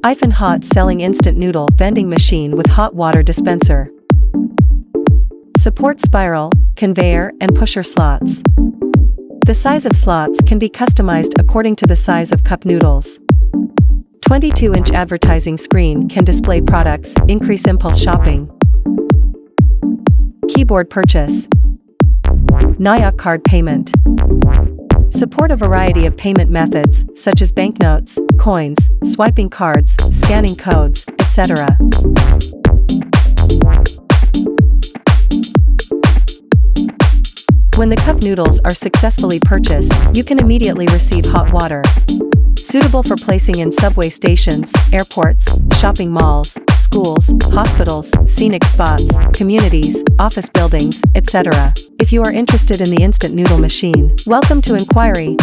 AFen hot selling instant noodle vending machine with hot water dispenser. Supports spiral, conveyor, and pusher slots. The size of slots can be customized according to the size of cup noodles. 22-inch advertising screen can display products, increase impulse shopping. Keyboard purchase. NIOC card payment. Support a variety of payment methods, such as banknotes, coins, swiping cards, scanning codes, etc. When the cup noodles are successfully purchased, you can immediately receive hot water. Suitable for placing in subway stations, airports, shopping malls, schools, hospitals, scenic spots, communities, office buildings, etc. If you are interested in the instant noodle machine, welcome to inquiry.